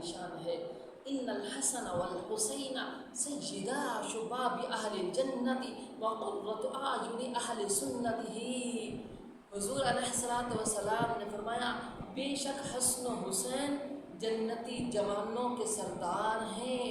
نشان ہے۔ ان الحسن والحسین سیدا شباب اہل الجنت وقرۃ اعین اہل سنتہ۔ حضور علیہ الصلوۃ والسلام نے فرمایا بے شک حسن و حسین جنتی جوانوں کے سردار ہیں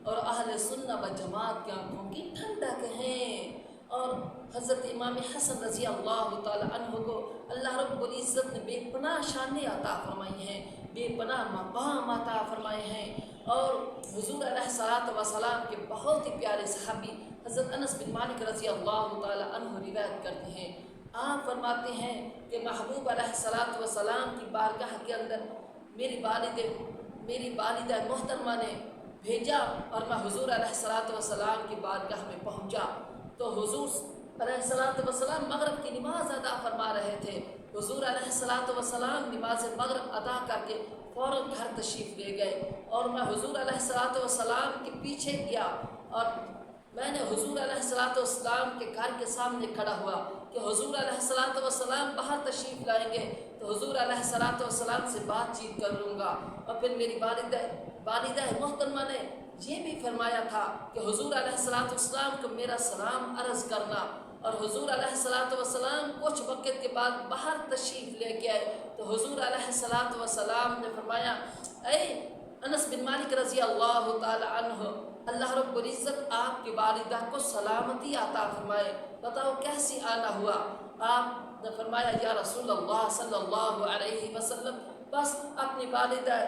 اور اہل سنت و جماعت کی آنکھوں کی ٹھنڈک ہیں۔ اور حضرت امام حسن رضی اللہ تعالی عنہ کو اللہ رب العزت نے بے پناہ شانیں عطا فرمائی ہیں، بے پناہ مقام عطا فرمائے ہیں۔ اور حضور علیہ الصلوۃ والسلام کے بہت ہی پیارے صحابی حضرت انس بن مالک رضی اللہ تعالی عنہ روایت کرتے ہیں، آپ فرماتے ہیں کہ محبوب علیہ الصلوۃ والسلام کی بارگاہ کے اندر میری والدہ محترمہ نے بھیجا اور میں حضور علیہ الصلوۃ والسلام کی بارگاہ میں پہنچا تو حضور علیہ الصلوۃ والسلام مغرب کی نماز ادا فرما رہے تھے۔ حضور علیہ الصلوۃ والسلام نماز مغرب ادا کر کے فوراً گھر تشریف لے گئے اور میں حضور علیہ الصلوۃ والسلام کے پیچھے گیا اور میں نے حضور علیہ الصلوۃ والسلام کے گھر کے سامنے کھڑا ہوا کہ حضور علیہ الصلوۃ والسلام باہر تشریف لائیں گے تو حضور علیہ الصلوۃ والسلام سے بات چیت کر لوں گا۔ اور پھر میری والدہ محترمہ نے یہ بھی فرمایا تھا کہ حضور علیہ الصلوۃ والسلام کو میرا سلام عرض کرنا، اور حضور علیہ الصلوۃ والسلام کچھ وقت کے بعد باہر تشریف لے کے آئے تو حضور علیہ الصلوۃ والسلام نے فرمایا اے انس بن مالک رضی اللہ تعالی عنہ، اللہ رب العزت آپ کی والدہ کو سلامتی عطا فرمائے، بتاؤ کیسی آنا ہوا؟ آپ نے فرمایا یا رسول اللہ صلی اللہ علیہ وسلم بس اپنی والدہ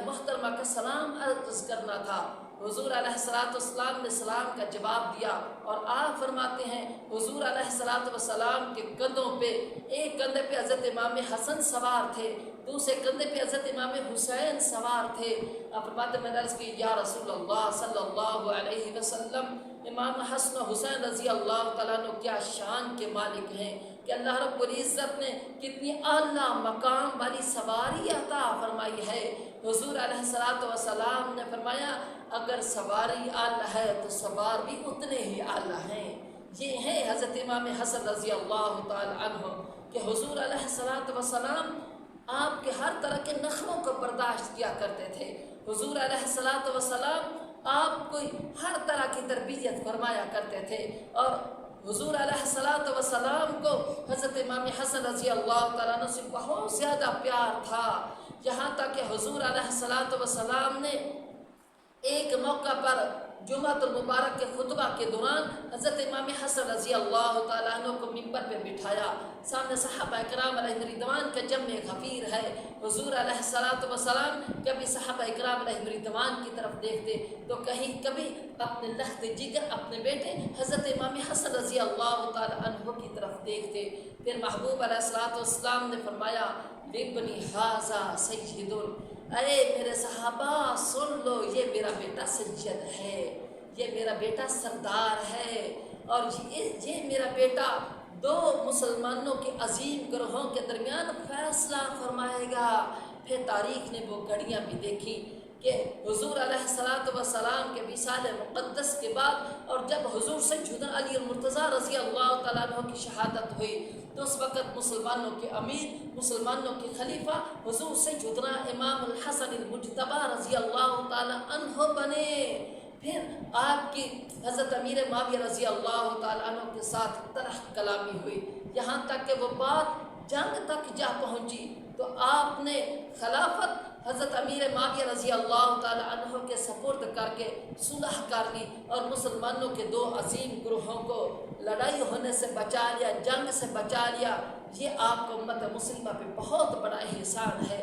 محترمہ کا سلام عرض کرنا تھا۔ حضور علیہ الصلوۃ والسلام نے سلام کا جواب دیا اور آپ فرماتے ہیں حضور علیہ الصلوۃ والسلام کے کندھوں پہ ایک کندھے پہ حضرت امام حسن سوار تھے، دوسرے کندھے پہ حضرت امام حسین سوار تھے۔ آپ فرماتے میں نے عرض کی یا رسول اللہ صلی اللہ علیہ وسلم، امام حسن و حسین رضی اللہ تعالیٰ عنہ کیا شان کے مالک ہیں کہ اللہ رب العزت نے کتنی اعلیٰ مقام والی سواری عطا فرمائی ہے۔ حضور علیہ الصلوۃ والسلام نے فرمایا اگر سواری اعلیٰ ہے تو سوار بھی اتنے ہی اعلیٰ ہیں۔ یہ ہیں حضرت امام حسن رضی اللہ تعالی عنہ کہ حضور علیہ الصلوۃ والسلام آپ کے ہر طرح کے نخروں کو برداشت کیا کرتے تھے۔ حضور علیہ الصلوۃ والسلام آپ کو ہر طرح کی تربیت فرمایا کرتے تھے اور حضور علیہ الصلوۃ والسلام کو حضرت امام حسن رضی اللہ تعالیٰ عنہ سے بہت زیادہ پیار تھا، یہاں تک کہ حضور علیہ الصلوۃ والسلام نے ایک موقع پر جمعۃ المبارک کے خطبہ کے دوران حضرت امام حسن رضی اللہ تعالیٰ عنہ کو ممبر پہ بٹھایا، سامنے صحابہ کرام علیہ رضوان کا جمع غفیر ہے۔ حضور علیہ الصلوۃ والسلام کبھی صحابہ کرام علیہ رضوان کی طرف دیکھتے تو کبھی اپنے لخت جگر اپنے بیٹے حضرت امام حسن رضی اللہ تعالیٰ عنہ کی طرف دیکھتے۔ پھر محبوب علیہ الصلوۃ والسلام نے فرمایا لابنی ھذا سید، اے میرے صحابہ سن لو، یہ میرا بیٹا سید ہے، یہ میرا بیٹا سردار ہے اور یہ میرا بیٹا دو مسلمانوں کے عظیم گروہوں کے درمیان فیصلہ فرمائے گا۔ پھر تاریخ نے وہ گھڑیاں بھی دیکھی کہ حضور علیہ الصلوۃ والسلام کے وصال مقدس کے بعد اور جب حضور سیدنا علی المرتضیٰ رضی اللہ تعالیٰ عنہ کی شہادت ہوئی تو اس وقت مسلمانوں کے امیر، مسلمانوں کے خلیفہ حضور سیدنا امام الحسن المجتبی رضی اللہ تعالیٰ عنہ بنے۔ پھر آپ کی حضرت امیر معاویہ رضی اللہ تعالیٰ عنہ کے ساتھ طرح کلامی ہوئی، یہاں تک کہ وہ بات جنگ تک جا پہنچی تو آپ نے خلافت حضرت امیر معاویہ رضی اللہ تعالیٰ عنہ کے سپرد کر کے صلح کر لی اور مسلمانوں کے دو عظیم گروہوں کو لڑائی ہونے سے بچا لیا، جنگ سے بچا لیا۔ یہ آپ کو امت مسلمہ پہ بہت بڑا احسان ہے۔